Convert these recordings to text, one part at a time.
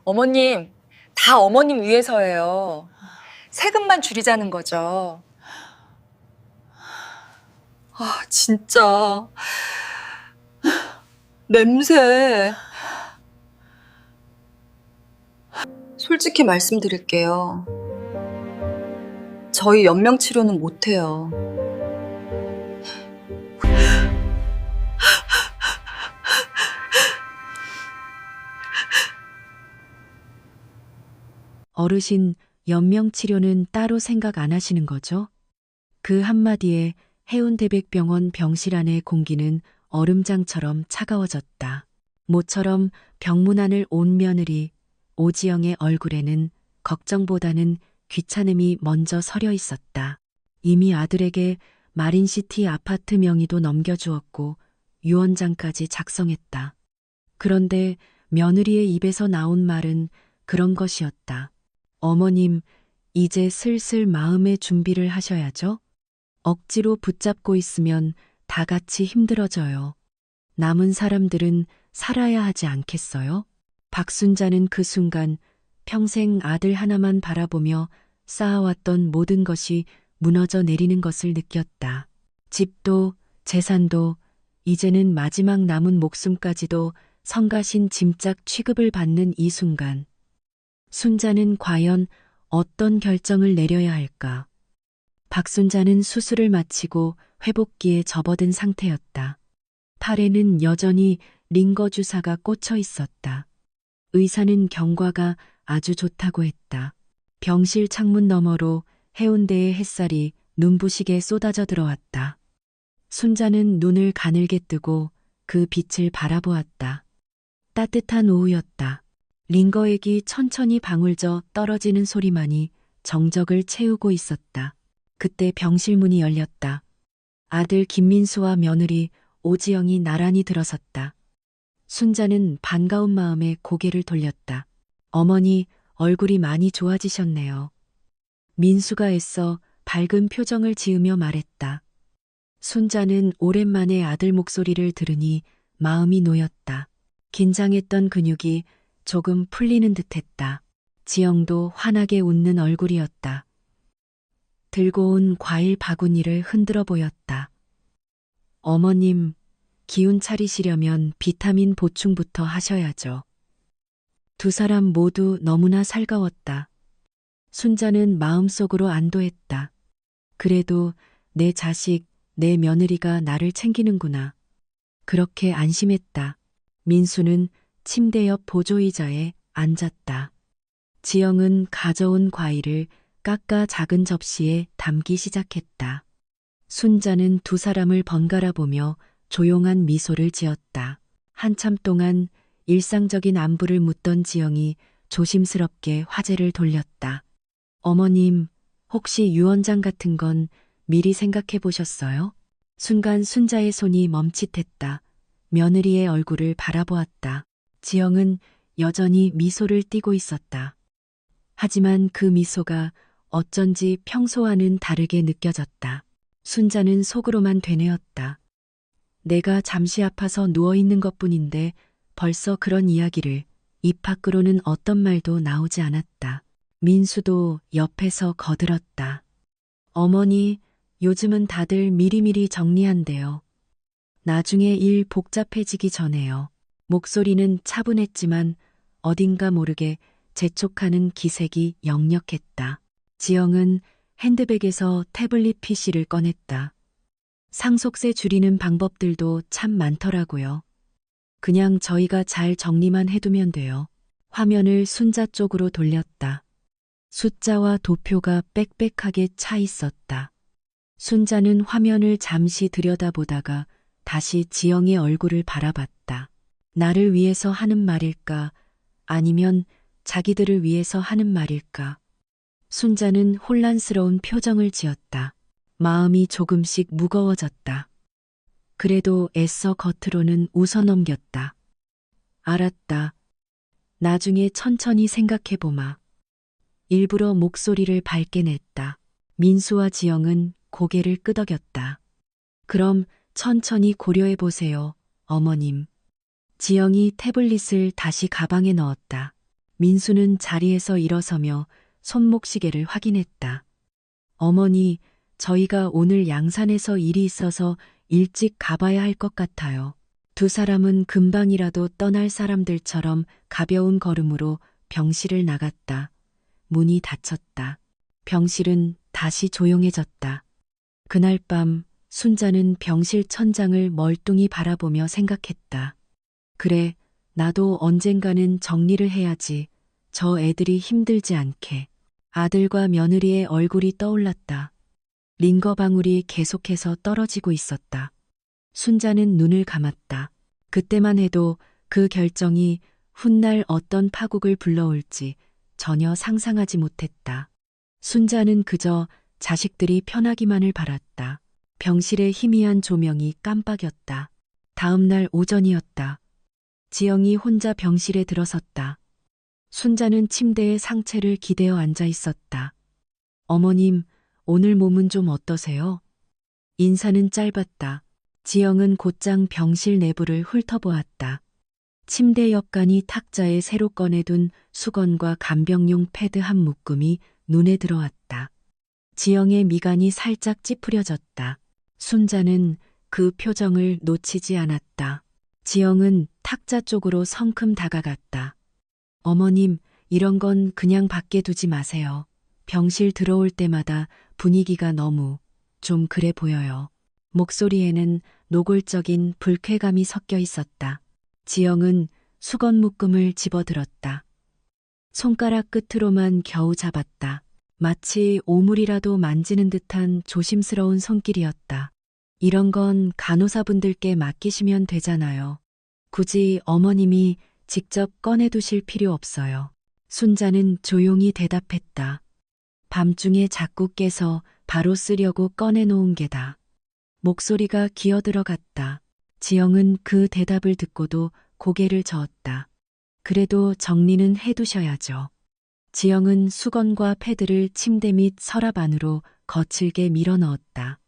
어머님, 다 어머님 위해서예요. 세금만 줄이자는 거죠. 아, 진짜. 냄새. 솔직히 말씀드릴게요. 저희 연명 치료는 못해요. 어르신 연명치료는 따로 생각 안 하시는 거죠? 그 한마디에 해운대백병원 병실 안의 공기는 얼음장처럼 차가워졌다. 모처럼 병문안을 온 며느리 오지영의 얼굴에는 걱정보다는 귀찮음이 먼저 서려 있었다. 이미 아들에게 마린시티 아파트 명의도 넘겨주었고 유언장까지 작성했다. 그런데 며느리의 입에서 나온 말은 그런 것이었다. 어머님, 이제 슬슬 마음의 준비를 하셔야죠. 억지로 붙잡고 있으면 다 같이 힘들어져요. 남은 사람들은 살아야 하지 않겠어요? 박순자는 그 순간 평생 아들 하나만 바라보며 쌓아왔던 모든 것이 무너져 내리는 것을 느꼈다. 집도 재산도 이제는 마지막 남은 목숨까지도 성가신 짐짝 취급을 받는 이 순간. 순자는 과연 어떤 결정을 내려야 할까? 박순자는 수술을 마치고 회복기에 접어든 상태였다. 팔에는 여전히 링거 주사가 꽂혀 있었다. 의사는 경과가 아주 좋다고 했다. 병실 창문 너머로 해운대의 햇살이 눈부시게 쏟아져 들어왔다. 순자는 눈을 가늘게 뜨고 그 빛을 바라보았다. 따뜻한 오후였다. 링거액이 천천히 방울져 떨어지는 소리만이 정적을 채우고 있었다. 그때 병실 문이 열렸다. 아들 김민수와 며느리 오지영이 나란히 들어섰다. 순자는 반가운 마음에 고개를 돌렸다. 어머니, 얼굴이 많이 좋아지셨네요. 민수가 애써 밝은 표정을 지으며 말했다. 순자는 오랜만에 아들 목소리를 들으니 마음이 놓였다. 긴장했던 근육이 조금 풀리는 듯했다. 지영도 환하게 웃는 얼굴이었다. 들고 온 과일 바구니를 흔들어 보였다. 어머님, 기운 차리시려면 비타민 보충부터 하셔야죠. 두 사람 모두 너무나 살가웠다. 순자는 마음속으로 안도했다. 그래도 내 자식, 내 며느리가 나를 챙기는구나. 그렇게 안심했다. 민수는 침대 옆 보조의자에 앉았다. 지영은 가져온 과일을 깎아 작은 접시에 담기 시작했다. 순자는 두 사람을 번갈아 보며 조용한 미소를 지었다. 한참 동안 일상적인 안부를 묻던 지영이 조심스럽게 화제를 돌렸다. 어머님, 혹시 유언장 같은 건 미리 생각해 보셨어요? 순간 순자의 손이 멈칫했다. 며느리의 얼굴을 바라보았다. 지영은 여전히 미소를 띠고 있었다. 하지만 그 미소가 어쩐지 평소와는 다르게 느껴졌다. 순자는 속으로만 되뇌었다. 내가 잠시 아파서 누워있는 것뿐인데 벌써 그런 이야기를. 입 밖으로는 어떤 말도 나오지 않았다. 민수도 옆에서 거들었다. 어머니, 요즘은 다들 미리미리 정리한대요. 나중에 일 복잡해지기 전에요. 목소리는 차분했지만 어딘가 모르게 재촉하는 기색이 역력했다. 지영은 핸드백에서 태블릿 PC를 꺼냈다. 상속세 줄이는 방법들도 참 많더라고요. 그냥 저희가 잘 정리만 해두면 돼요. 화면을 순자 쪽으로 돌렸다. 숫자와 도표가 빽빽하게 차 있었다. 순자는 화면을 잠시 들여다보다가 다시 지영의 얼굴을 바라봤다. 나를 위해서 하는 말일까? 아니면 자기들을 위해서 하는 말일까? 순자는 혼란스러운 표정을 지었다. 마음이 조금씩 무거워졌다. 그래도 애써 겉으로는 웃어넘겼다. 알았다. 나중에 천천히 생각해보마. 일부러 목소리를 밝게 냈다. 민수와 지영은 고개를 끄덕였다. 그럼 천천히 고려해보세요, 어머님. 지영이 태블릿을 다시 가방에 넣었다. 민수는 자리에서 일어서며 손목시계를 확인했다. 어머니, 저희가 오늘 양산에서 일이 있어서 일찍 가봐야 할 것 같아요. 두 사람은 금방이라도 떠날 사람들처럼 가벼운 걸음으로 병실을 나갔다. 문이 닫혔다. 병실은 다시 조용해졌다. 그날 밤 순자는 병실 천장을 멀뚱히 바라보며 생각했다. 그래, 나도 언젠가는 정리를 해야지. 저 애들이 힘들지 않게. 아들과 며느리의 얼굴이 떠올랐다. 링거 방울이 계속해서 떨어지고 있었다. 순자는 눈을 감았다. 그때만 해도 그 결정이 훗날 어떤 파국을 불러올지 전혀 상상하지 못했다. 순자는 그저 자식들이 편하기만을 바랐다. 병실의 희미한 조명이 깜빡였다. 다음 날 오전이었다. 지영이 혼자 병실에 들어섰다. 순자는 침대에 상체를 기대어 앉아 있었다. 어머님, 오늘 몸은 좀 어떠세요? 인사는 짧았다. 지영은 곧장 병실 내부를 훑어보았다. 침대 옆간이 탁자에 새로 꺼내둔 수건과 간병용 패드 한 묶음이 눈에 들어왔다. 지영의 미간이 살짝 찌푸려졌다. 순자는 그 표정을 놓치지 않았다. 지영은 탁자 쪽으로 성큼 다가갔다. 어머님, 이런 건 그냥 밖에 두지 마세요. 병실 들어올 때마다 분위기가 너무 좀 그래 보여요. 목소리에는 노골적인 불쾌감이 섞여 있었다. 지영은 수건 묶음을 집어들었다. 손가락 끝으로만 겨우 잡았다. 마치 오물이라도 만지는 듯한 조심스러운 손길이었다. 이런 건 간호사분들께 맡기시면 되잖아요. 굳이 어머님이 직접 꺼내두실 필요 없어요. 순자는 조용히 대답했다. 밤중에 자꾸 깨서 바로 쓰려고 꺼내놓은 게다. 목소리가 기어들어갔다. 지영은 그 대답을 듣고도 고개를 저었다. 그래도 정리는 해두셔야죠. 지영은 수건과 패드를 침대 밑 서랍 안으로 거칠게 밀어 넣었다.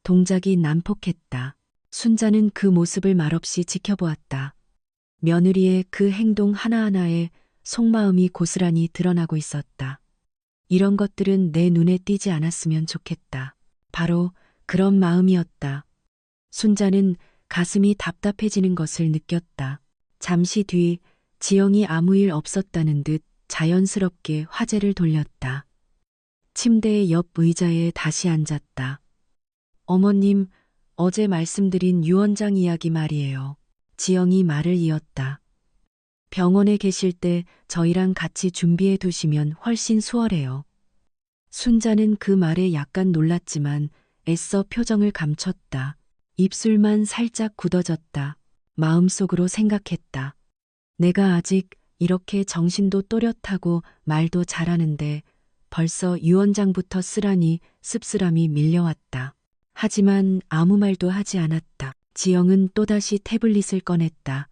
동작이 난폭했다. 순자는 그 모습을 말없이 지켜보았다. 며느리의 그 행동 하나하나에 속마음이 고스란히 드러나고 있었다. 이런 것들은 내 눈에 띄지 않았으면 좋겠다. 바로 그런 마음이었다. 순자는 가슴이 답답해지는 것을 느꼈다. 잠시 뒤 지영이 아무 일 없었다는 듯 자연스럽게 화제를 돌렸다. 침대의 옆 의자에 다시 앉았다. 어머님, 어제 말씀드린 유원장 이야기 말이에요. 지영이 말을 이었다. 병원에 계실 때 저희랑 같이 준비해 두시면 훨씬 수월해요. 순자는 그 말에 약간 놀랐지만 애써 표정을 감췄다. 입술만 살짝 굳어졌다. 마음속으로 생각했다. 내가 아직 이렇게 정신도 또렷하고 말도 잘하는데 벌써 유언장부터 쓰라니 씁쓸함이 밀려왔다. 하지만 아무 말도 하지 않았다. 지영은 또다시 태블릿을 꺼냈다.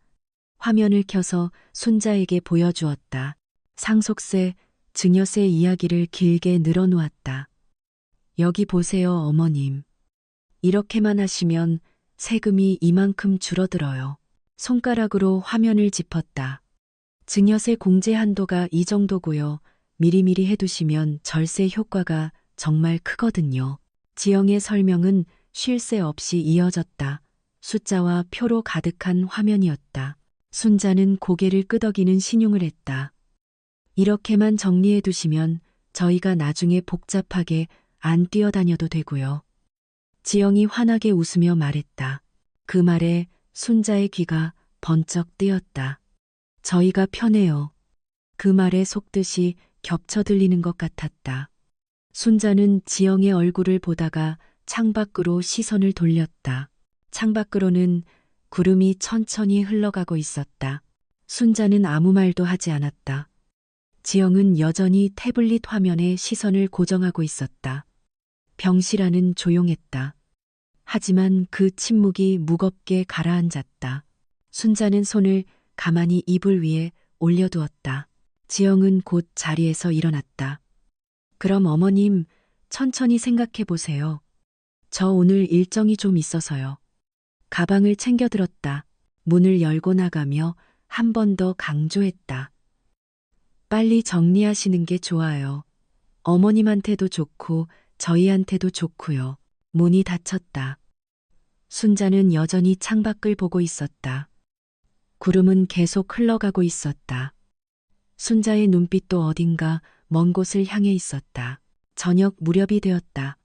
화면을 켜서 순자에게 보여주었다. 상속세, 증여세 이야기를 길게 늘어놓았다. 여기 보세요, 어머님. 이렇게만 하시면 세금이 이만큼 줄어들어요. 손가락으로 화면을 짚었다. 증여세 공제 한도가 이 정도고요. 미리미리 해두시면 절세 효과가 정말 크거든요. 지영의 설명은 쉴 새 없이 이어졌다. 숫자와 표로 가득한 화면이었다. 순자는 고개를 끄덕이는 신용을 했다. 이렇게만 정리해 두시면 저희가 나중에 복잡하게 안 뛰어다녀도 되고요. 지영이 환하게 웃으며 말했다. 그 말에 순자의 귀가 번쩍 뜨였다. 저희가 편해요. 그 말에 속뜻이 겹쳐 들리는 것 같았다. 순자는 지영의 얼굴을 보다가 창밖으로 시선을 돌렸다. 창밖으로는 구름이 천천히 흘러가고 있었다. 순자는 아무 말도 하지 않았다. 지영은 여전히 태블릿 화면에 시선을 고정하고 있었다. 병실 안은 조용했다. 하지만 그 침묵이 무겁게 가라앉았다. 순자는 손을 가만히 이불 위에 올려두었다. 지영은 곧 자리에서 일어났다. 그럼 어머님, 천천히 생각해 보세요. 저 오늘 일정이 좀 있어서요. 가방을 챙겨 들었다. 문을 열고 나가며 한 번 더 강조했다. 빨리 정리하시는 게 좋아요. 어머님한테도 좋고 저희한테도 좋고요. 문이 닫혔다. 순자는 여전히 창밖을 보고 있었다. 구름은 계속 흘러가고 있었다. 순자의 눈빛도 어딘가 먼 곳을 향해 있었다. 저녁 무렵이 되었다.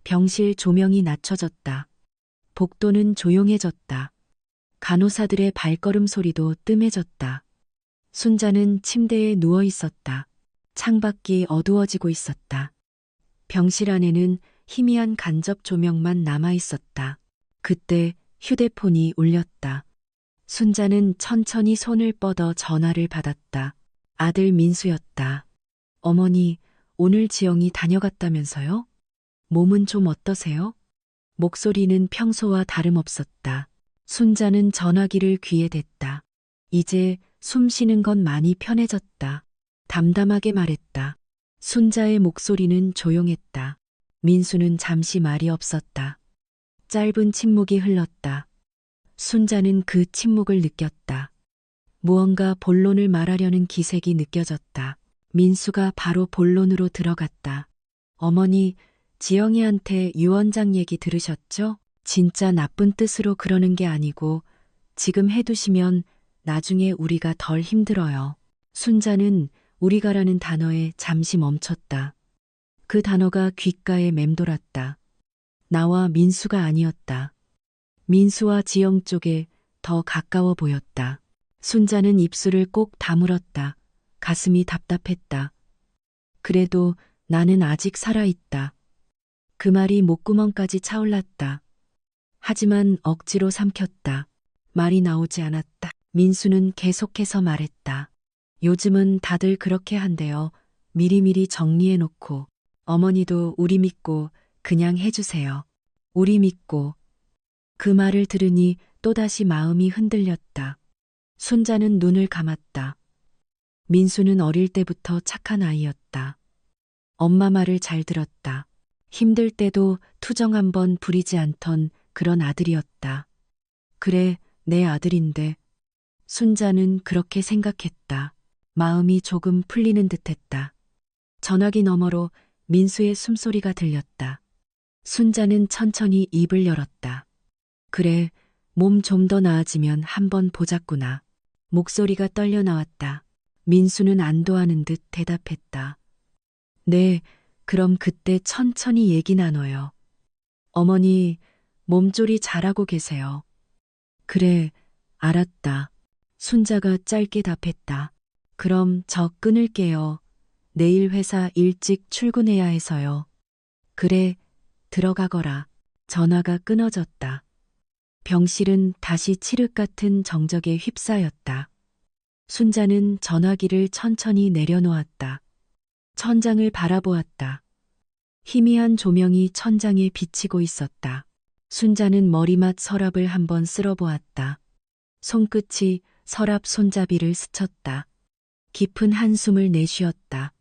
병실 조명이 낮춰졌다. 복도는 조용해졌다. 간호사들의 발걸음 소리도 뜸해졌다. 순자는 침대에 누워 있었다. 창밖이 어두워지고 있었다. 병실 안에는 희미한 간접 조명만 남아 있었다. 그때 휴대폰이 울렸다. 순자는 천천히 손을 뻗어 전화를 받았다. 아들 민수였다. 어머니, 오늘 지영이 다녀갔다면서요? 몸은 좀 어떠세요? 목소리는 평소와 다름없었다. 순자는 전화기를 귀에 댔다. 이제 숨 쉬는 건 많이 편해졌다. 담담하게 말했다. 순자의 목소리는 조용했다. 민수는 잠시 말이 없었다. 짧은 침묵이 흘렀다. 순자는 그 침묵을 느꼈다. 무언가 본론을 말하려는 기색이 느껴졌다. 민수가 바로 본론으로 들어갔다. 어머니, 지영이한테 유원장 얘기 들으셨죠? 진짜 나쁜 뜻으로 그러는 게 아니고 지금 해두시면 나중에 우리가 덜 힘들어요. 순자는 우리가라는 단어에 잠시 멈췄다. 그 단어가 귓가에 맴돌았다. 나와 민수가 아니었다. 민수와 지영 쪽에 더 가까워 보였다. 순자는 입술을 꼭 다물었다. 가슴이 답답했다. 그래도 나는 아직 살아있다. 그 말이 목구멍까지 차올랐다. 하지만 억지로 삼켰다. 말이 나오지 않았다. 민수는 계속해서 말했다. 요즘은 다들 그렇게 한대요. 미리미리 정리해놓고. 어머니도 우리 믿고 그냥 해주세요. 우리 믿고. 그 말을 들으니 또다시 마음이 흔들렸다. 순자는 눈을 감았다. 민수는 어릴 때부터 착한 아이였다. 엄마 말을 잘 들었다. 힘들 때도 투정 한 번 부리지 않던 그런 아들이었다. 그래, 내 아들인데. 순자는 그렇게 생각했다. 마음이 조금 풀리는 듯했다. 전화기 너머로 민수의 숨소리가 들렸다. 순자는 천천히 입을 열었다. 그래, 몸 좀 더 나아지면 한번 보자꾸나. 목소리가 떨려 나왔다. 민수는 안도하는 듯 대답했다. 네, 그럼 그때 천천히 얘기 나눠요. 어머니, 몸조리 잘하고 계세요. 그래, 알았다. 순자가 짧게 답했다. 그럼 저 끊을게요. 내일 회사 일찍 출근해야 해서요. 그래, 들어가거라. 전화가 끊어졌다. 병실은 다시 칠흑 같은 정적에 휩싸였다. 순자는 전화기를 천천히 내려놓았다. 천장을 바라보았다. 희미한 조명이 천장에 비치고 있었다. 순자는 머리맡 서랍을 한번 쓸어보았다. 손끝이 서랍 손잡이를 스쳤다. 깊은 한숨을 내쉬었다.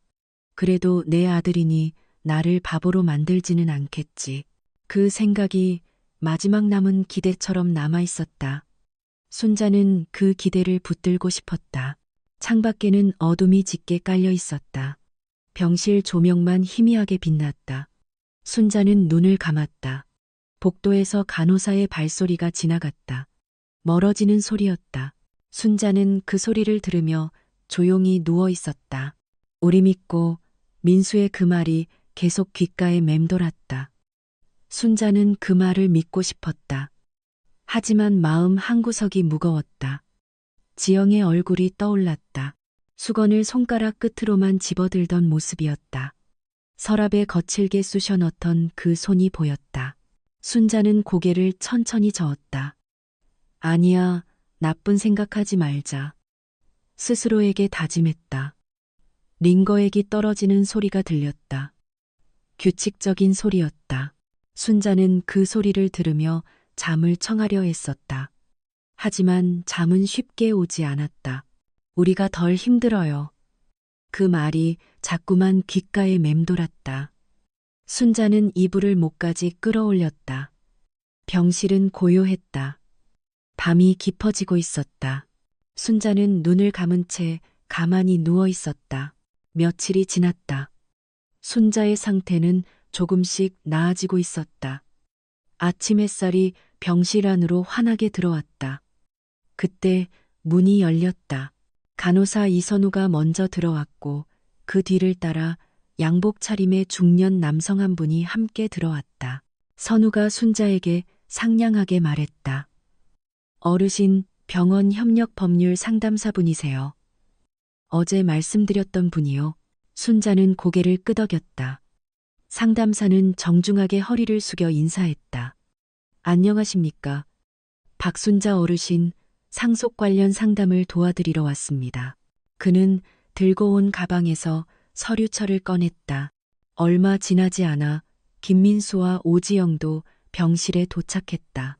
그래도 내 아들이니 나를 바보로 만들지는 않겠지. 그 생각이 마지막 남은 기대처럼 남아있었다. 순자는 그 기대를 붙들고 싶었다. 창밖에는 어둠이 짙게 깔려 있었다. 병실 조명만 희미하게 빛났다. 순자는 눈을 감았다. 복도에서 간호사의 발소리가 지나갔다. 멀어지는 소리였다. 순자는 그 소리를 들으며 조용히 누워 있었다. 우리 믿고 민수의 그 말이 계속 귓가에 맴돌았다. 순자는 그 말을 믿고 싶었다. 하지만 마음 한구석이 무거웠다. 지영의 얼굴이 떠올랐다. 수건을 손가락 끝으로만 집어들던 모습이었다. 서랍에 거칠게 쑤셔 넣던 그 손이 보였다. 순자는 고개를 천천히 저었다. 아니야, 나쁜 생각하지 말자. 스스로에게 다짐했다. 링거액이 떨어지는 소리가 들렸다. 규칙적인 소리였다. 순자는 그 소리를 들으며 잠을 청하려 했었다. 하지만 잠은 쉽게 오지 않았다. 우리가 덜 힘들어요. 그 말이 자꾸만 귓가에 맴돌았다. 순자는 이불을 목까지 끌어올렸다. 병실은 고요했다. 밤이 깊어지고 있었다. 순자는 눈을 감은 채 가만히 누워 있었다. 며칠이 지났다. 순자의 상태는 조금씩 나아지고 있었다. 아침 햇살이 병실 안으로 환하게 들어왔다. 그때 문이 열렸다. 간호사 이선우가 먼저 들어왔고 그 뒤를 따라 양복 차림의 중년 남성 한 분이 함께 들어왔다. 선우가 순자에게 상냥하게 말했다. 어르신, 병원 협력 법률 상담사분이세요. 어제 말씀드렸던 분이요. 순자는 고개를 끄덕였다. 상담사는 정중하게 허리를 숙여 인사했다. 안녕하십니까. 박순자 어르신, 상속 관련 상담을 도와드리러 왔습니다. 그는 들고 온 가방에서 서류철을 꺼냈다. 얼마 지나지 않아 김민수와 오지영도 병실에 도착했다.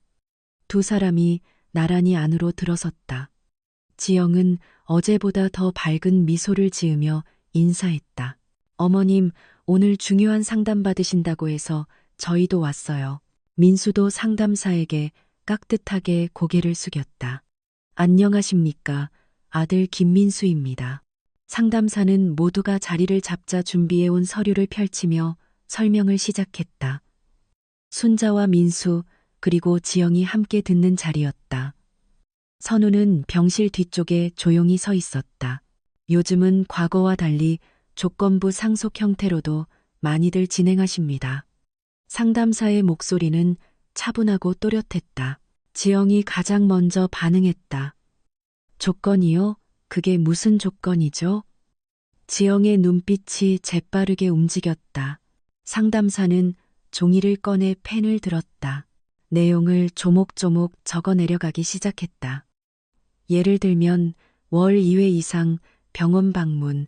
두 사람이 나란히 안으로 들어섰다. 지영은 어제보다 더 밝은 미소를 지으며 인사했다. 어머님, 오늘 중요한 상담 받으신다고 해서 저희도 왔어요. 민수도 상담사에게 깍듯하게 고개를 숙였다. 안녕하십니까. 아들 김민수입니다. 상담사는 모두가 자리를 잡자 준비해온 서류를 펼치며 설명을 시작했다. 순자와 민수 그리고 지영이 함께 듣는 자리였다. 선우는 병실 뒤쪽에 조용히 서 있었다. 요즘은 과거와 달리 조건부 상속 형태로도 많이들 진행하십니다. 상담사의 목소리는 차분하고 또렷했다. 지영이 가장 먼저 반응했다. 조건이요? 그게 무슨 조건이죠? 지영의 눈빛이 재빠르게 움직였다. 상담사는 종이를 꺼내 펜을 들었다. 내용을 조목조목 적어 내려가기 시작했다. 예를 들면 월 2회 이상 병원 방문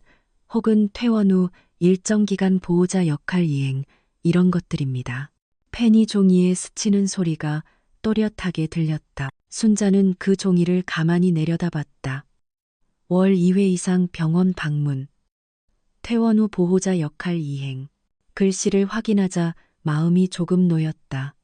혹은 퇴원 후 일정 기간 보호자 역할 이행 이런 것들입니다. 펜이 종이에 스치는 소리가 또렷하게 들렸다. 순자는 그 종이를 가만히 내려다봤다. 월 2회 이상 병원 방문, 퇴원 후 보호자 역할 이행. 글씨를 확인하자 마음이 조금 놓였다.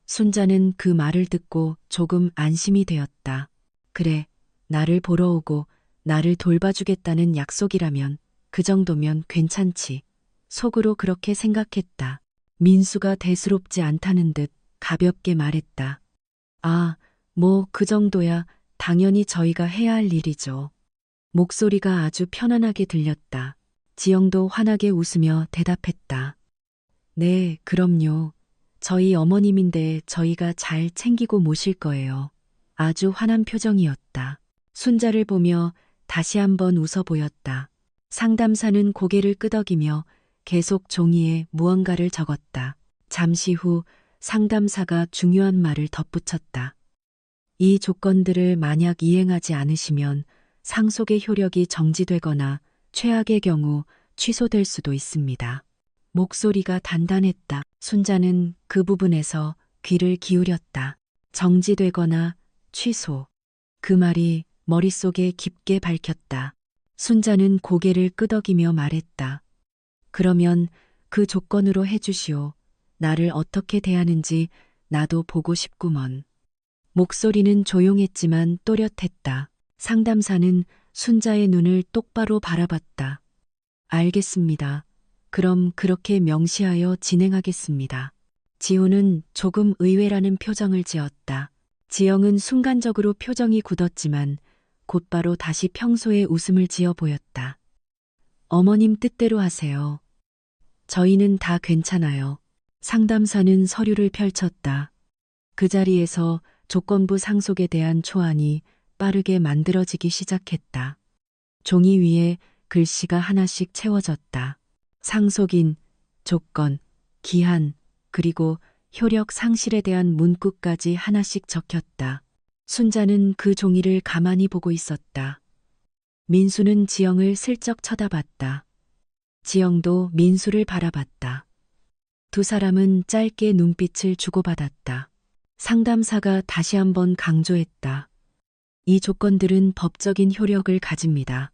순자는 그 말을 듣고 조금 안심이 되었다. 그래, 나를 보러 오고 나를 돌봐주겠다는 약속이라면 그 정도면 괜찮지. 속으로 그렇게 생각했다. 민수가 대수롭지 않다는 듯 가볍게 말했다. 아, 뭐 그 정도야 당연히 저희가 해야 할 일이죠. 목소리가 아주 편안하게 들렸다. 지영도 환하게 웃으며 대답했다. 네, 그럼요. 저희 어머님인데 저희가 잘 챙기고 모실 거예요. 아주 환한 표정이었다. 순자를 보며 다시 한번 웃어 보였다. 상담사는 고개를 끄덕이며 계속 종이에 무언가를 적었다. 잠시 후 상담사가 중요한 말을 덧붙였다. 이 조건들을 만약 이행하지 않으시면 상속의 효력이 정지되거나 최악의 경우 취소될 수도 있습니다. 목소리가 단단했다. 순자는 그 부분에서 귀를 기울였다. 정지되거나 취소. 그 말이 머릿속에 깊게 박혔다. 순자는 고개를 끄덕이며 말했다. 그러면 그 조건으로 해주시오. 나를 어떻게 대하는지 나도 보고 싶구먼. 목소리는 조용했지만 또렷했다. 상담사는 순자의 눈을 똑바로 바라봤다. 알겠습니다. 그럼 그렇게 명시하여 진행하겠습니다. 지호는 조금 의외라는 표정을 지었다. 지영은 순간적으로 표정이 굳었지만 곧바로 다시 평소의 웃음을 지어 보였다. 어머님 뜻대로 하세요. 저희는 다 괜찮아요. 상담사는 서류를 펼쳤다. 그 자리에서 조건부 상속에 대한 초안이 빠르게 만들어지기 시작했다. 종이 위에 글씨가 하나씩 채워졌다. 상속인, 조건, 기한, 그리고 효력 상실에 대한 문구까지 하나씩 적혔다. 순자는 그 종이를 가만히 보고 있었다. 민수는 지영을 슬쩍 쳐다봤다. 지영도 민수를 바라봤다. 두 사람은 짧게 눈빛을 주고받았다. 상담사가 다시 한번 강조했다. 이 조건들은 법적인 효력을 가집니다.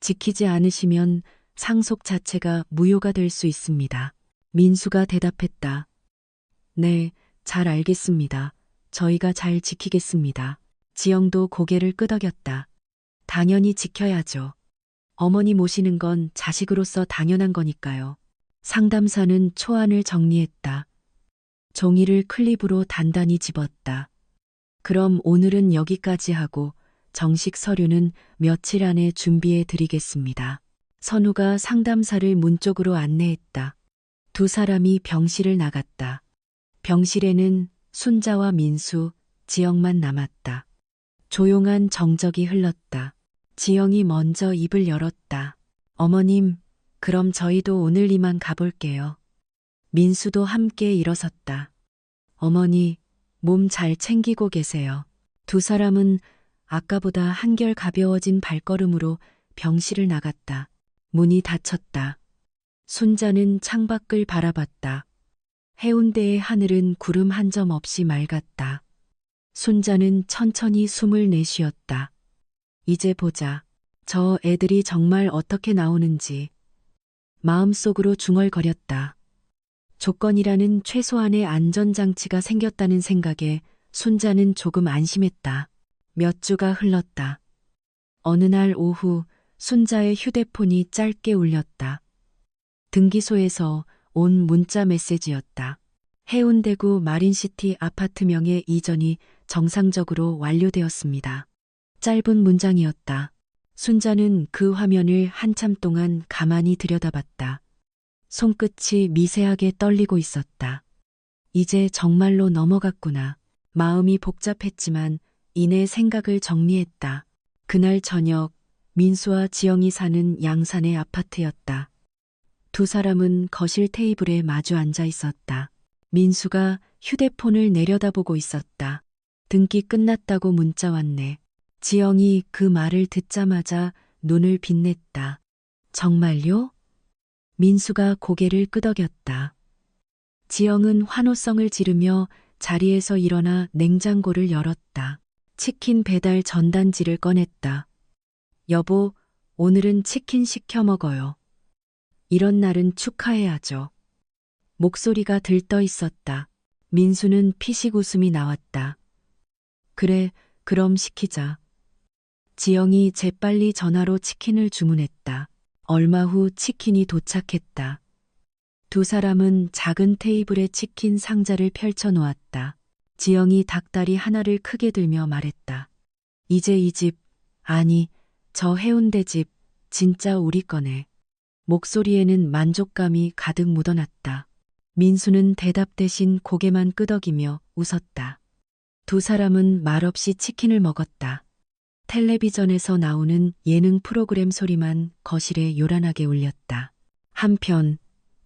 지키지 않으시면 상속 자체가 무효가 될 수 있습니다. 민수가 대답했다. 네, 잘 알겠습니다. 저희가 잘 지키겠습니다. 지영도 고개를 끄덕였다. 당연히 지켜야죠. 어머니 모시는 건 자식으로서 당연한 거니까요. 상담사는 초안을 정리했다. 종이를 클립으로 단단히 집었다. 그럼 오늘은 여기까지 하고 정식 서류는 며칠 안에 준비해 드리겠습니다. 선우가 상담사를 문 쪽으로 안내했다. 두 사람이 병실을 나갔다. 병실에는 순자와 민수, 지영만 남았다. 조용한 정적이 흘렀다. 지영이 먼저 입을 열었다. 어머님, 그럼 저희도 오늘 이만 가볼게요. 민수도 함께 일어섰다. 어머니, 몸 잘 챙기고 계세요. 두 사람은 아까보다 한결 가벼워진 발걸음으로 병실을 나갔다. 문이 닫혔다. 순자는 창밖을 바라봤다. 해운대의 하늘은 구름 한 점 없이 맑았다. 순자는 천천히 숨을 내쉬었다. 이제 보자. 저 애들이 정말 어떻게 나오는지. 마음속으로 중얼거렸다. 조건이라는 최소한의 안전장치가 생겼다는 생각에 순자는 조금 안심했다. 몇 주가 흘렀다. 어느 날 오후 순자의 휴대폰이 짧게 울렸다. 등기소에서 온 문자 메시지였다. 해운대구 마린시티 아파트명의 이전이 정상적으로 완료되었습니다. 짧은 문장이었다. 순자는 그 화면을 한참 동안 가만히 들여다봤다. 손끝이 미세하게 떨리고 있었다. 이제 정말로 넘어갔구나. 마음이 복잡했지만 이내 생각을 정리했다. 그날 저녁 민수와 지영이 사는 양산의 아파트였다. 두 사람은 거실 테이블에 마주 앉아 있었다. 민수가 휴대폰을 내려다보고 있었다. 등기 끝났다고 문자 왔네. 지영이 그 말을 듣자마자 눈을 빛냈다. 정말요? 민수가 고개를 끄덕였다. 지영은 환호성을 지르며 자리에서 일어나 냉장고를 열었다. 치킨 배달 전단지를 꺼냈다. 여보, 오늘은 치킨 시켜 먹어요. 이런 날은 축하해야죠. 목소리가 들떠 있었다. 민수는 피식 웃음이 나왔다. 그래, 그럼 시키자. 지영이 재빨리 전화로 치킨을 주문했다. 얼마 후 치킨이 도착했다. 두 사람은 작은 테이블에 치킨 상자를 펼쳐 놓았다. 지영이 닭다리 하나를 크게 들며 말했다. 이제 이 집, 아니, 저 해운대 집, 진짜 우리 거네. 목소리에는 만족감이 가득 묻어났다. 민수는 대답 대신 고개만 끄덕이며 웃었다. 두 사람은 말없이 치킨을 먹었다. 텔레비전에서 나오는 예능 프로그램 소리만 거실에 요란하게 울렸다. 한편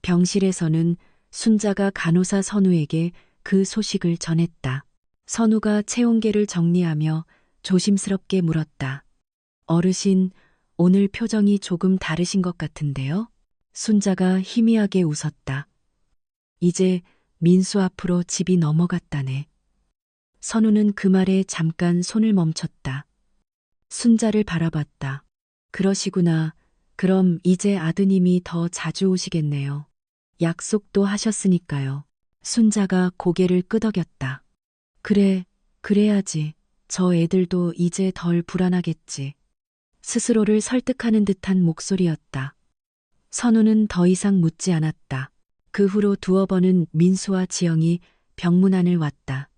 병실에서는 순자가 간호사 선우에게 그 소식을 전했다. 선우가 체온계를 정리하며 조심스럽게 물었다. 어르신, 오늘 표정이 조금 다르신 것 같은데요? 순자가 희미하게 웃었다. 이제 민수 앞으로 집이 넘어갔다네. 선우는 그 말에 잠깐 손을 멈췄다. 순자를 바라봤다. 그러시구나. 그럼 이제 아드님이 더 자주 오시겠네요. 약속도 하셨으니까요. 순자가 고개를 끄덕였다. 그래, 그래야지. 저 애들도 이제 덜 불안하겠지. 스스로를 설득하는 듯한 목소리였다. 선우는 더 이상 묻지 않았다. 그 후로 두어 번은 민수와 지영이 병문 안을 왔다.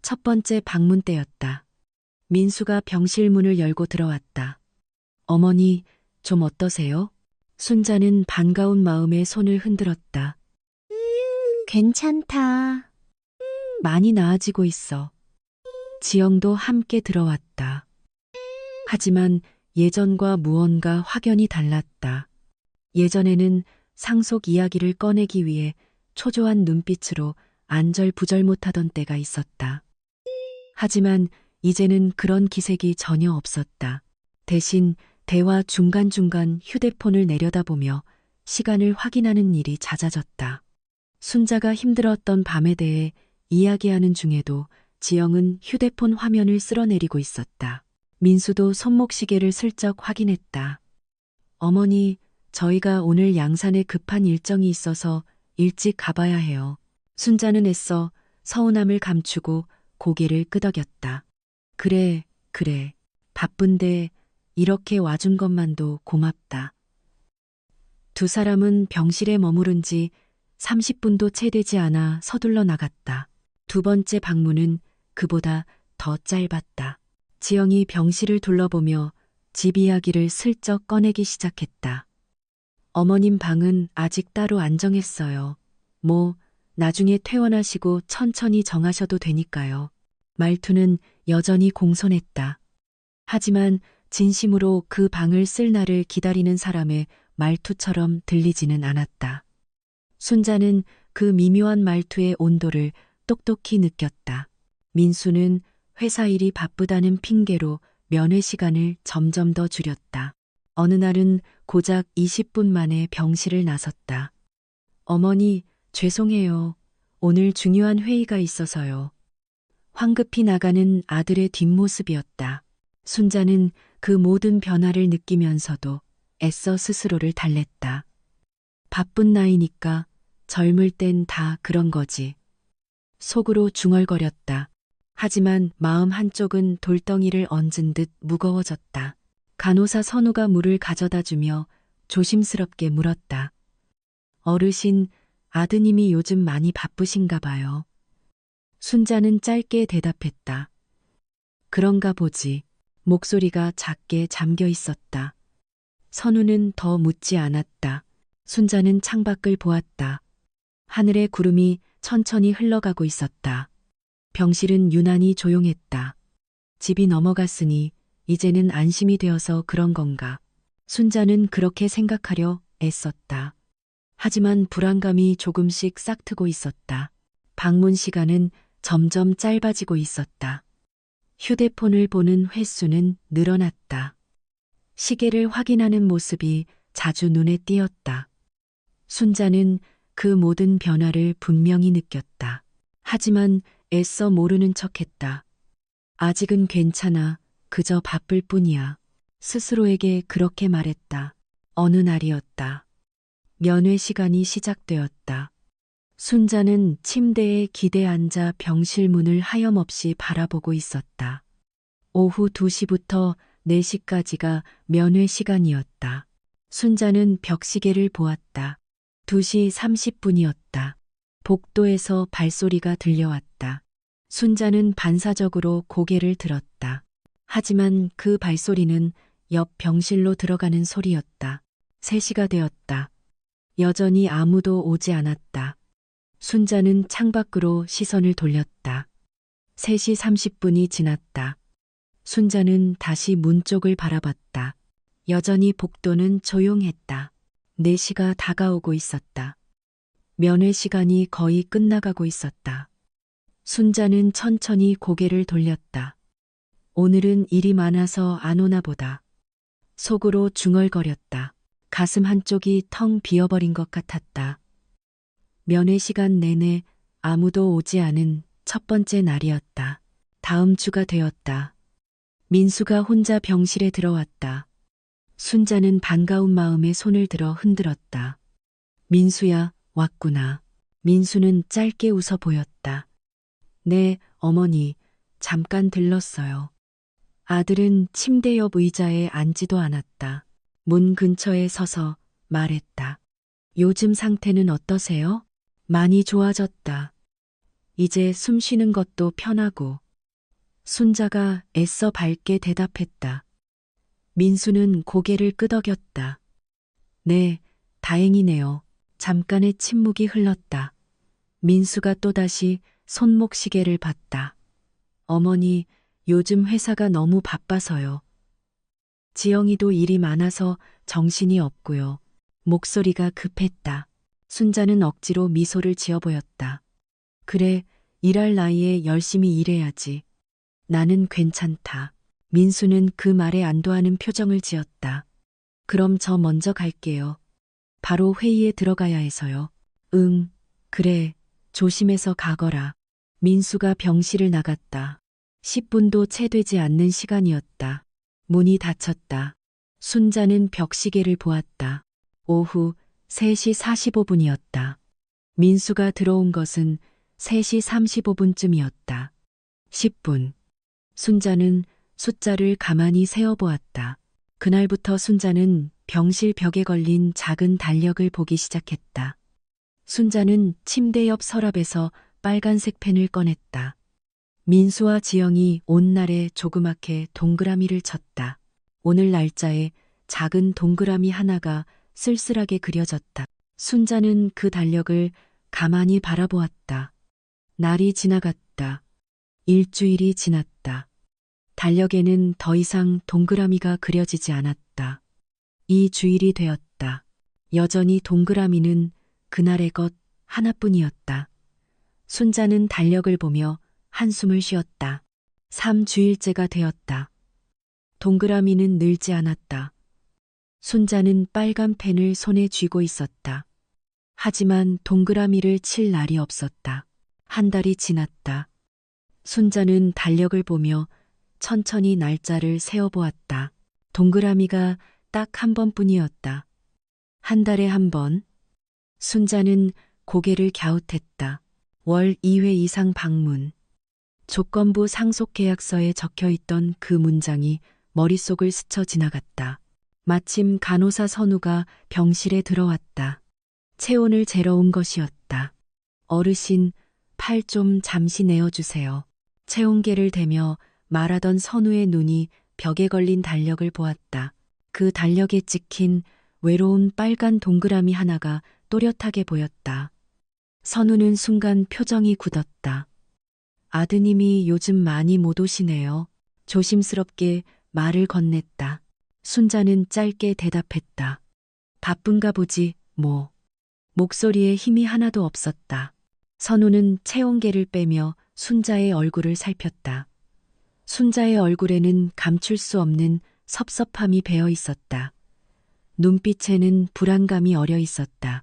첫 번째 방문 때였다. 민수가 병실 문을 열고 들어왔다. 어머니, 좀 어떠세요? 순자는 반가운 마음에 손을 흔들었다. 괜찮다. 많이 나아지고 있어. 지영도 함께 들어왔다. 하지만 예전과 무언가 확연히 달랐다. 예전에는 상속 이야기를 꺼내기 위해 초조한 눈빛으로 안절부절 못하던 때가 있었다. 하지만 이제는 그런 기색이 전혀 없었다. 대신 대화 중간중간 휴대폰을 내려다보며 시간을 확인하는 일이 잦아졌다. 순자가 힘들었던 밤에 대해 이야기하는 중에도 지영은 휴대폰 화면을 쓸어내리고 있었다. 민수도 손목시계를 슬쩍 확인했다. 어머니, 저희가 오늘 양산에 급한 일정이 있어서 일찍 가봐야 해요. 순자는 애써 서운함을 감추고 고개를 끄덕였다. 그래, 그래. 바쁜데 이렇게 와준 것만도 고맙다. 두 사람은 병실에 머무른 지 30분도 채 되지 않아 서둘러 나갔다. 두 번째 방문은 그보다 더 짧았다. 지영이 병실을 둘러보며 집 이야기를 슬쩍 꺼내기 시작했다. 어머님 방은 아직 따로 안 정했어요. 뭐, 나중에 퇴원하시고 천천히 정하셔도 되니까요. 말투는 여전히 공손했다. 하지만 진심으로 그 방을 쓸 날을 기다리는 사람의 말투처럼 들리지는 않았다. 순자는 그 미묘한 말투의 온도를 똑똑히 느꼈다. 민수는 회사 일이 바쁘다는 핑계로 면회 시간을 점점 더 줄였다. 어느 날은 고작 20분 만에 병실을 나섰다. 어머니, 죄송해요. 오늘 중요한 회의가 있어서요. 황급히 나가는 아들의 뒷모습이었다. 순자는 그 모든 변화를 느끼면서도 애써 스스로를 달랬다. 바쁜 나이니까 젊을 땐 다 그런 거지. 속으로 중얼거렸다. 하지만 마음 한쪽은 돌덩이를 얹은 듯 무거워졌다. 간호사 선우가 물을 가져다 주며 조심스럽게 물었다. 어르신, 아드님이 요즘 많이 바쁘신가 봐요. 순자는 짧게 대답했다. 그런가 보지. 목소리가 작게 잠겨 있었다. 선우는 더 묻지 않았다. 순자는 창밖을 보았다. 하늘의 구름이 천천히 흘러가고 있었다. 병실은 유난히 조용했다. 집이 넘어갔으니 이제는 안심이 되어서 그런 건가. 순자는 그렇게 생각하려 애썼다. 하지만 불안감이 조금씩 싹트고 있었다. 방문 시간은 점점 짧아지고 있었다. 휴대폰을 보는 횟수는 늘어났다. 시계를 확인하는 모습이 자주 눈에 띄었다. 순자는 그 모든 변화를 분명히 느꼈다. 하지만 애써 모르는 척했다. 아직은 괜찮아. 그저 바쁠 뿐이야. 스스로에게 그렇게 말했다. 어느 날이었다. 면회 시간이 시작되었다. 순자는 침대에 기대 앉아 병실 문을 하염없이 바라보고 있었다. 오후 2시부터 4시까지가 면회 시간이었다. 순자는 벽시계를 보았다. 2시 30분이었다. 복도에서 발소리가 들려왔다. 순자는 반사적으로 고개를 들었다. 하지만 그 발소리는 옆 병실로 들어가는 소리였다. 3시가 되었다. 여전히 아무도 오지 않았다. 순자는 창밖으로 시선을 돌렸다. 3시 30분이 지났다. 순자는 다시 문 쪽을 바라봤다. 여전히 복도는 조용했다. 4시가 다가오고 있었다. 면회 시간이 거의 끝나가고 있었다. 순자는 천천히 고개를 돌렸다. 오늘은 일이 많아서 안 오나 보다. 속으로 중얼거렸다. 가슴 한쪽이 텅 비어버린 것 같았다. 면회 시간 내내 아무도 오지 않은 첫 번째 날이었다. 다음 주가 되었다. 민수가 혼자 병실에 들어왔다. 순자는 반가운 마음에 손을 들어 흔들었다. 민수야, 왔구나. 민수는 짧게 웃어 보였다. 네, 어머니, 잠깐 들렀어요. 아들은 침대 옆 의자에 앉지도 않았다. 문 근처에 서서 말했다. 요즘 상태는 어떠세요? 많이 좋아졌다. 이제 숨 쉬는 것도 편하고. 순자가 애써 밝게 대답했다. 민수는 고개를 끄덕였다. 네, 다행이네요. 잠깐의 침묵이 흘렀다. 민수가 또다시 손목 시계를 봤다. 어머니, 요즘 회사가 너무 바빠서요. 지영이도 일이 많아서 정신이 없고요. 목소리가 급했다. 순자는 억지로 미소를 지어 보였다. 그래, 일할 나이에 열심히 일해야지. 나는 괜찮다. 민수는 그 말에 안도하는 표정을 지었다. 그럼 저 먼저 갈게요. 바로 회의에 들어가야 해서요. 응, 그래, 조심해서 가거라. 민수가 병실을 나갔다. 10분도 채 되지 않는 시간이었다. 문이 닫혔다. 순자는 벽시계를 보았다. 오후 3시 45분이었다. 민수가 들어온 것은 3시 35분쯤이었다. 10분. 순자는 숫자를 가만히 세어보았다. 그날부터 순자는 병실 벽에 걸린 작은 달력을 보기 시작했다. 순자는 침대 옆 서랍에서 빨간색 펜을 꺼냈다. 민수와 지영이 온 날에 조그맣게 동그라미를 쳤다. 오늘 날짜에 작은 동그라미 하나가 쓸쓸하게 그려졌다. 순자는 그 달력을 가만히 바라보았다. 날이 지나갔다. 일주일이 지났다. 달력에는 더 이상 동그라미가 그려지지 않았다. 이 주일이 되었다. 여전히 동그라미는 그날의 것 하나뿐이었다. 순자는 달력을 보며 한숨을 쉬었다. 3주일째가 되었다. 동그라미는 늘지 않았다. 순자는 빨간 펜을 손에 쥐고 있었다. 하지만 동그라미를 칠 날이 없었다. 한 달이 지났다. 순자는 달력을 보며 천천히 날짜를 세어보았다. 동그라미가 딱 한 번뿐이었다. 한 달에 한 번. 순자는 고개를 갸웃했다. 월 2회 이상 방문. 조건부 상속계약서에 적혀있던 그 문장이 머릿속을 스쳐 지나갔다. 마침 간호사 선우가 병실에 들어왔다. 체온을 재러 온 것이었다. 어르신, 팔 좀 잠시 내어주세요. 체온계를 대며 말하던 선우의 눈이 벽에 걸린 달력을 보았다. 그 달력에 찍힌 외로운 빨간 동그라미 하나가 또렷하게 보였다. 선우는 순간 표정이 굳었다. 아드님이 요즘 많이 못 오시네요. 조심스럽게 말을 건넸다. 순자는 짧게 대답했다. 바쁜가 보지, 뭐. 목소리에 힘이 하나도 없었다. 선우는 체온계를 빼며 순자의 얼굴을 살폈다. 순자의 얼굴에는 감출 수 없는 섭섭함이 배어 있었다. 눈빛에는 불안감이 어려 있었다.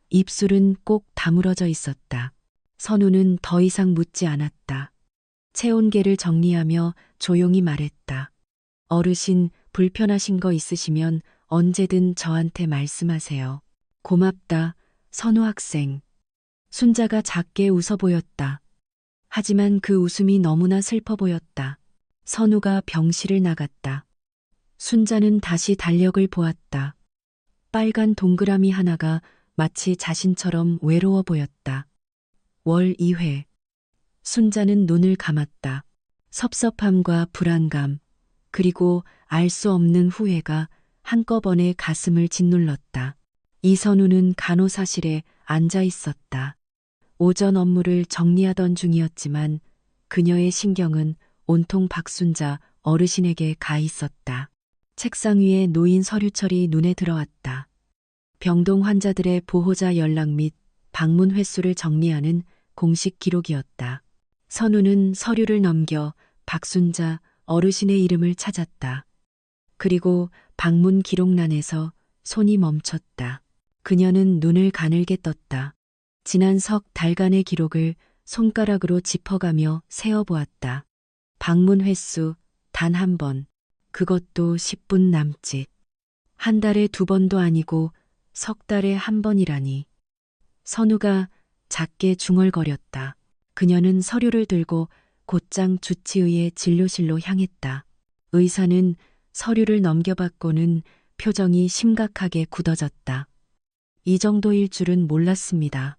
입술은 꼭 다물어져 있었다. 선우는 더 이상 묻지 않았다. 체온계를 정리하며 조용히 말했다. 어르신, 불편하신 거 있으시면 언제든 저한테 말씀하세요. 고맙다, 선우 학생. 순자가 작게 웃어 보였다. 하지만 그 웃음이 너무나 슬퍼 보였다. 선우가 병실을 나갔다. 순자는 다시 달력을 보았다. 빨간 동그라미 하나가 마치 자신처럼 외로워 보였다. 월 2회. 순자는 눈을 감았다. 섭섭함과 불안감, 그리고 알 수 없는 후회가 한꺼번에 가슴을 짓눌렀다. 이선우는 간호사실에 앉아 있었다. 오전 업무를 정리하던 중이었지만 그녀의 신경은 온통 박순자 어르신에게 가 있었다. 책상 위에 놓인 서류철이 눈에 들어왔다. 병동 환자들의 보호자 연락 및 방문 횟수를 정리하는 공식 기록이었다. 선우는 서류를 넘겨 박순자 어르신의 이름을 찾았다. 그리고 방문 기록란에서 손이 멈췄다. 그녀는 눈을 가늘게 떴다. 지난 석 달간의 기록을 손가락으로 짚어가며 세어보았다. 방문 횟수 단 한 번, 그것도 10분 남짓. 한 달에 2번도 아니고 석 달에 한 번이라니. 선우가 작게 중얼거렸다. 그녀는 서류를 들고 곧장 주치의의 진료실로 향했다. 의사는 서류를 넘겨받고는 표정이 심각하게 굳어졌다. 이 정도일 줄은 몰랐습니다.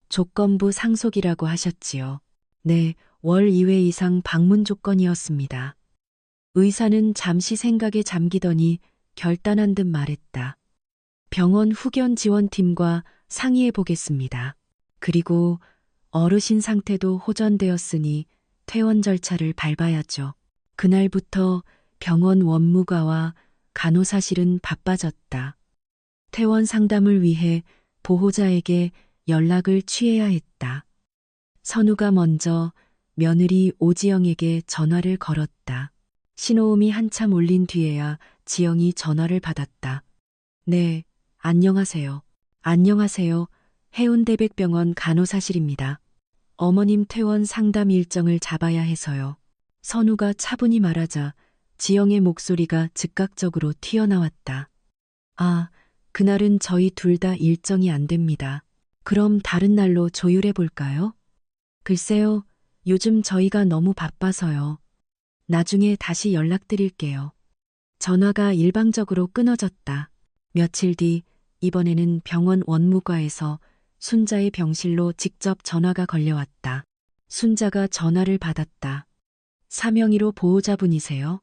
조건부 상속이라고 하셨지요. 네, 월 2회 이상 방문 조건이었습니다. 의사는 잠시 생각에 잠기더니 결단한 듯 말했다. 병원 후견 지원팀과 상의해 보겠습니다. 그리고 어르신 상태도 호전되었으니 퇴원 절차를 밟아야죠. 그날부터 병원 원무과와 간호사실은 바빠졌다. 퇴원 상담을 위해 보호자에게 연락을 취해야 했다. 선우가 먼저 며느리 오지영에게 전화를 걸었다. 신호음이 한참 울린 뒤에야 지영이 전화를 받았다. 네, 안녕하세요. 안녕하세요. 해운대백병원 간호사실입니다. 어머님 퇴원 상담 일정을 잡아야 해서요. 선우가 차분히 말하자 지영의 목소리가 즉각적으로 튀어나왔다. 아, 그날은 저희 둘 다 일정이 안 됩니다. 그럼 다른 날로 조율해 볼까요? 글쎄요, 요즘 저희가 너무 바빠서요. 나중에 다시 연락드릴게요. 전화가 일방적으로 끊어졌다. 며칠 뒤 이번에는 병원 원무과에서 순자의 병실로 직접 전화가 걸려왔다. 순자가 전화를 받았다. 사명의로 보호자분이세요?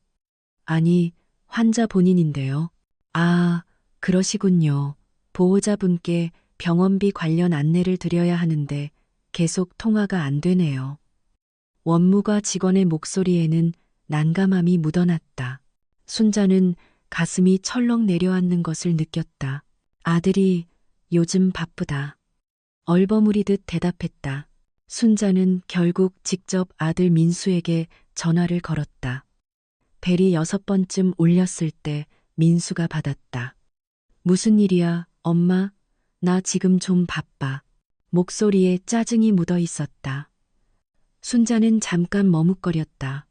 아니, 환자 본인인데요. 아, 그러시군요. 보호자분께 병원비 관련 안내를 드려야 하는데 계속 통화가 안 되네요. 원무과 직원의 목소리에는 난감함이 묻어났다. 순자는 가슴이 철렁 내려앉는 것을 느꼈다. 아들이 요즘 바쁘다. 얼버무리듯 대답했다. 순자는 결국 직접 아들 민수에게 전화를 걸었다. 벨이 6번쯤 울렸을 때 민수가 받았다. 무슨 일이야, 엄마? 나 지금 좀 바빠. 목소리에 짜증이 묻어 있었다. 순자는 잠깐 머뭇거렸다.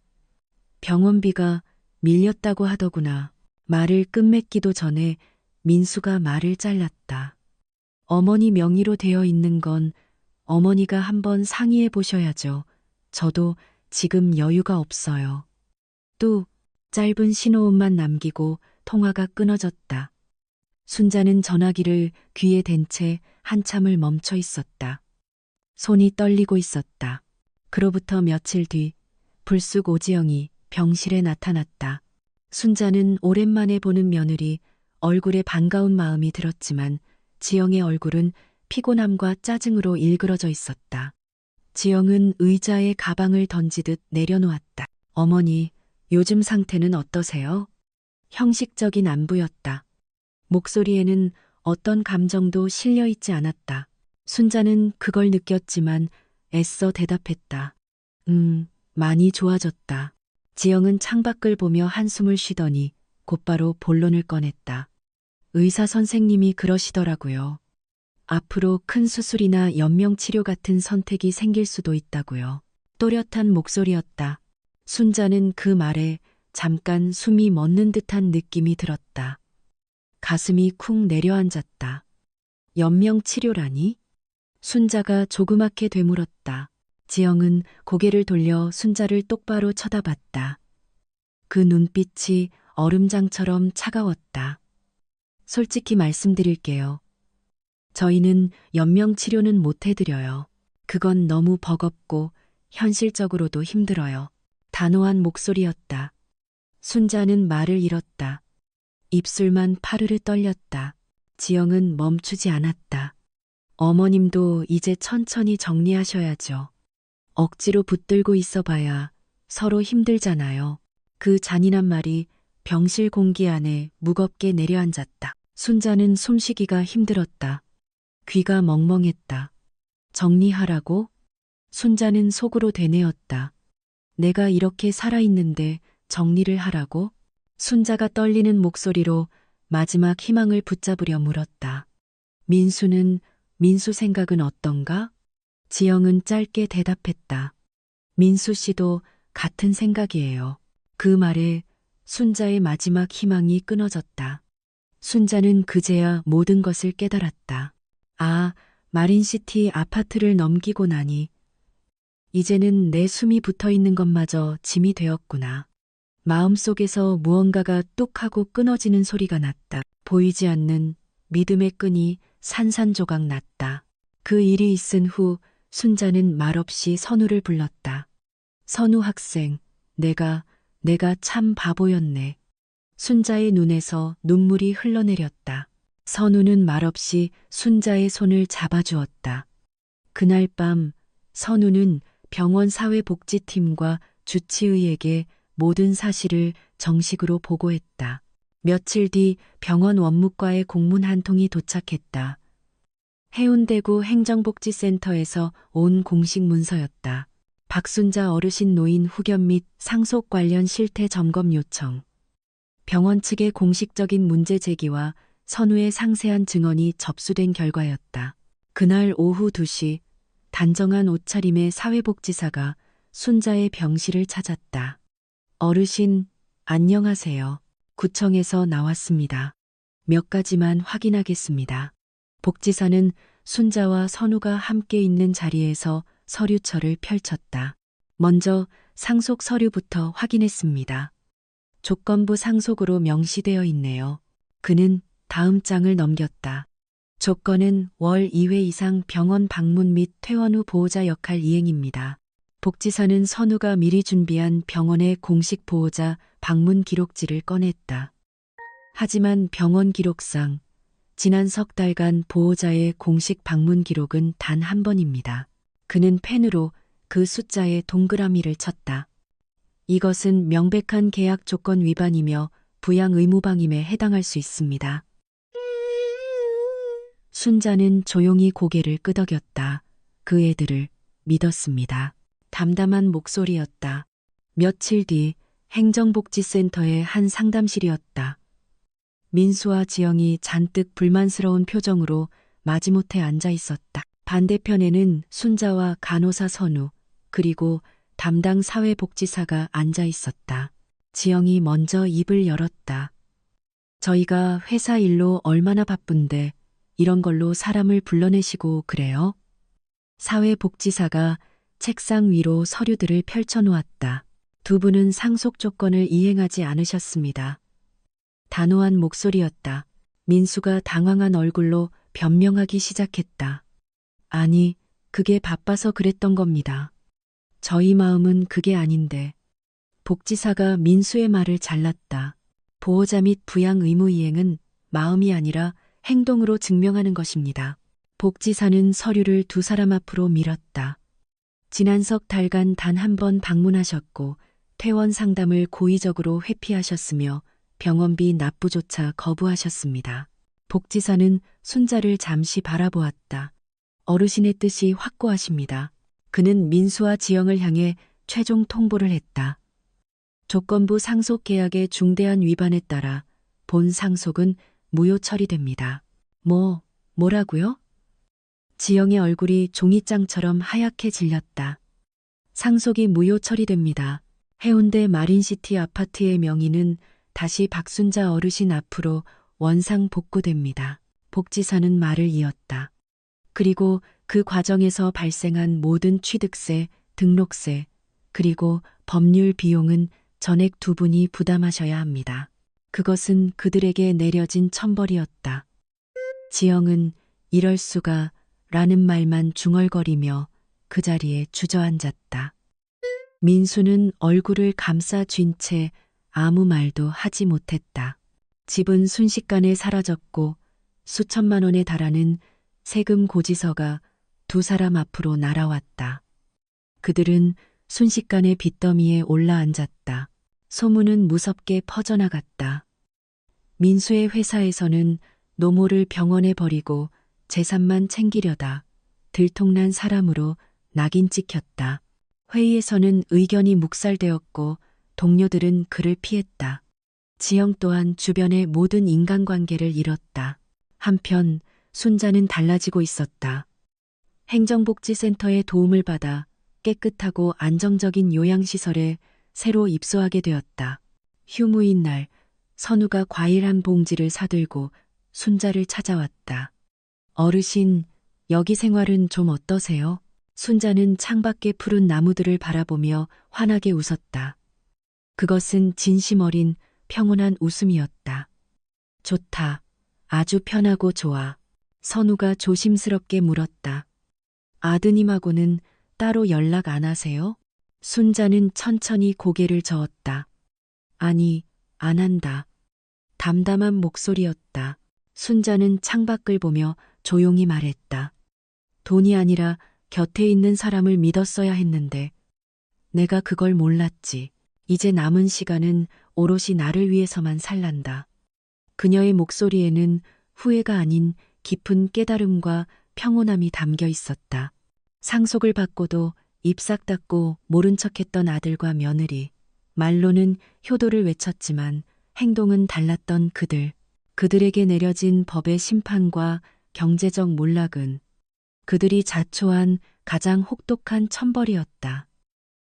병원비가 밀렸다고 하더구나. 말을 끝맺기도 전에 민수가 말을 잘랐다. 어머니 명의로 되어 있는 건 어머니가 한번 상의해 보셔야죠. 저도 지금 여유가 없어요. 또 짧은 신호음만 남기고 통화가 끊어졌다. 순자는 전화기를 귀에 댄 채 한참을 멈춰 있었다. 손이 떨리고 있었다. 그로부터 며칠 뒤 불쑥 오지영이 병실에 나타났다. 순자는 오랜만에 보는 며느리 얼굴에 반가운 마음이 들었지만 지영의 얼굴은 피곤함과 짜증으로 일그러져 있었다. 지영은 의자에 가방을 던지듯 내려놓았다. 어머니, 요즘 상태는 어떠세요? 형식적인 안부였다. 목소리에는 어떤 감정도 실려 있지 않았다. 순자는 그걸 느꼈지만 애써 대답했다. 많이 좋아졌다. 지영은 창밖을 보며 한숨을 쉬더니 곧바로 본론을 꺼냈다. 의사 선생님이 그러시더라고요. 앞으로 큰 수술이나 연명치료 같은 선택이 생길 수도 있다고요. 또렷한 목소리였다. 순자는 그 말에 잠깐 숨이 멎는 듯한 느낌이 들었다. 가슴이 쿵 내려앉았다. 연명치료라니? 순자가 조그맣게 되물었다. 지영은 고개를 돌려 순자를 똑바로 쳐다봤다. 그 눈빛이 얼음장처럼 차가웠다. 솔직히 말씀드릴게요. 저희는 연명치료는 못 해드려요. 그건 너무 버겁고 현실적으로도 힘들어요. 단호한 목소리였다. 순자는 말을 잃었다. 입술만 파르르 떨렸다. 지영은 멈추지 않았다. 어머님도 이제 천천히 정리하셔야죠. 억지로 붙들고 있어봐야 서로 힘들잖아요. 그 잔인한 말이 병실 공기 안에 무겁게 내려앉았다. 순자는 숨쉬기가 힘들었다. 귀가 멍멍했다. 정리하라고? 순자는 속으로 되뇌었다. 내가 이렇게 살아있는데 정리를 하라고? 순자가 떨리는 목소리로 마지막 희망을 붙잡으려 물었다. 민수 생각은 어떤가? 지영은 짧게 대답했다. 민수 씨도 같은 생각이에요. 그 말에 순자의 마지막 희망이 끊어졌다. 순자는 그제야 모든 것을 깨달았다. 아, 마린시티 아파트를 넘기고 나니 이제는 내 숨이 붙어 있는 것마저 짐이 되었구나. 마음속에서 무언가가 뚝 하고 끊어지는 소리가 났다. 보이지 않는 믿음의 끈이 산산조각 났다. 그 일이 있은 후 순자는 말없이 선우를 불렀다. 선우 학생, 내가 참 바보였네. 순자의 눈에서 눈물이 흘러내렸다. 선우는 말없이 순자의 손을 잡아주었다. 그날 밤 선우는 병원 사회복지팀과 주치의에게 모든 사실을 정식으로 보고했다. 며칠 뒤 병원 원무과에 공문 한 통이 도착했다. 해운대구 행정복지센터에서 온 공식 문서였다. 박순자 어르신 노인 후견 및 상속 관련 실태 점검 요청. 병원 측의 공식적인 문제 제기와 선우의 상세한 증언이 접수된 결과였다. 그날 오후 2시 단정한 옷차림의 사회복지사가 순자의 병실을 찾았다. 어르신, 안녕하세요. 구청에서 나왔습니다. 몇 가지만 확인하겠습니다. 복지사는 순자와 선우가 함께 있는 자리에서 서류철을 펼쳤다. 먼저 상속 서류부터 확인했습니다. 조건부 상속으로 명시되어 있네요. 그는 다음 장을 넘겼다. 조건은 월 2회 이상 병원 방문 및 퇴원 후 보호자 역할 이행입니다. 복지사는 선우가 미리 준비한 병원의 공식 보호자 방문 기록지를 꺼냈다. 하지만 병원 기록상 지난 석 달간 보호자의 공식 방문 기록은 단 한 번입니다. 그는 펜으로 그 숫자에 동그라미를 쳤다. 이것은 명백한 계약 조건 위반이며 부양 의무방임에 해당할 수 있습니다. 순자는 조용히 고개를 끄덕였다. 그 애들을 믿었습니다. 담담한 목소리였다. 며칠 뒤 행정복지센터의 한 상담실이었다. 민수와 지영이 잔뜩 불만스러운 표정으로 마지못해 앉아 있었다. 반대편에는 순자와 간호사 선우, 그리고 담당 사회복지사가 앉아 있었다. 지영이 먼저 입을 열었다. 저희가 회사 일로 얼마나 바쁜데 이런 걸로 사람을 불러내시고 그래요? 사회복지사가 책상 위로 서류들을 펼쳐놓았다. 두 분은 상속 조건을 이행하지 않으셨습니다. 단호한 목소리였다. 민수가 당황한 얼굴로 변명하기 시작했다. 아니, 그게 바빠서 그랬던 겁니다. 저희 마음은 그게 아닌데. 복지사가 민수의 말을 잘랐다. 보호자 및 부양 의무 이행은 마음이 아니라 행동으로 증명하는 것입니다. 복지사는 서류를 두 사람 앞으로 밀었다. 지난 석 달간 단 한 번 방문하셨고 퇴원 상담을 고의적으로 회피하셨으며 병원비 납부조차 거부하셨습니다. 복지사는 순자를 잠시 바라보았다. 어르신의 뜻이 확고하십니다. 그는 민수와 지영을 향해 최종 통보를 했다. 조건부 상속 계약의 중대한 위반에 따라 본 상속은 무효 처리됩니다. 뭐라고요? 지영의 얼굴이 종이장처럼 하얗게 질렸다. 상속이 무효 처리됩니다. 해운대 마린시티 아파트의 명의는 다시 박순자 어르신 앞으로 원상 복구됩니다. 복지사는 말을 이었다. 그리고 그 과정에서 발생한 모든 취득세, 등록세, 그리고 법률 비용은 전액 두 분이 부담하셔야 합니다. 그것은 그들에게 내려진 천벌이었다. 지영은 이럴 수가 라는 말만 중얼거리며 그 자리에 주저앉았다. 민수는 얼굴을 감싸 쥔 채 아무 말도 하지 못했다. 집은 순식간에 사라졌고 수천만 원에 달하는 세금 고지서가 두 사람 앞으로 날아왔다. 그들은 순식간에 빚더미에 올라앉았다. 소문은 무섭게 퍼져나갔다. 민수의 회사에서는 노모를 병원에 버리고 재산만 챙기려다 들통난 사람으로 낙인 찍혔다. 회의에서는 의견이 묵살되었고 동료들은 그를 피했다. 지영 또한 주변의 모든 인간관계를 잃었다. 한편 순자는 달라지고 있었다. 행정복지센터의 도움을 받아 깨끗하고 안정적인 요양시설에 새로 입소하게 되었다. 휴무인 날 선우가 과일 한 봉지를 사들고 순자를 찾아왔다. 어르신, 여기 생활은 좀 어떠세요? 순자는 창밖의 푸른 나무들을 바라보며 환하게 웃었다. 그것은 진심 어린 평온한 웃음이었다. 좋다. 아주 편하고 좋아. 선우가 조심스럽게 물었다. 아드님하고는 따로 연락 안 하세요? 순자는 천천히 고개를 저었다. 아니, 안 한다. 담담한 목소리였다. 순자는 창밖을 보며 조용히 말했다. 돈이 아니라 곁에 있는 사람을 믿었어야 했는데 내가 그걸 몰랐지. 이제 남은 시간은 오롯이 나를 위해서만 살란다. 그녀의 목소리에는 후회가 아닌 깊은 깨달음과 평온함이 담겨 있었다. 상속을 받고도 입싹 닫고 모른 척했던 아들과 며느리, 말로는 효도를 외쳤지만 행동은 달랐던 그들, 그들에게 내려진 법의 심판과 경제적 몰락은 그들이 자초한 가장 혹독한 천벌이었다.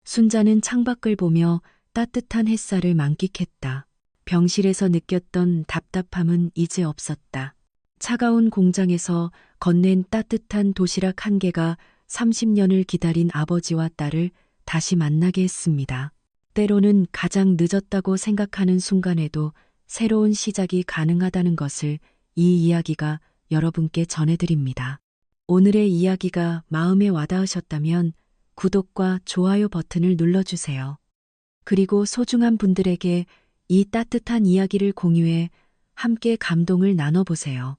순자는 창밖을 보며 따뜻한 햇살을 만끽했다. 병실에서 느꼈던 답답함은 이제 없었다. 차가운 공장에서 건넨 따뜻한 도시락 한 개가 30년을 기다린 아버지와 딸을 다시 만나게 했습니다. 때로는 가장 늦었다고 생각하는 순간에도 새로운 시작이 가능하다는 것을 이 이야기가 여러분께 전해드립니다. 오늘의 이야기가 마음에 와닿으셨다면 구독과 좋아요 버튼을 눌러주세요. 그리고 소중한 분들에게 이 따뜻한 이야기를 공유해 함께 감동을 나눠보세요.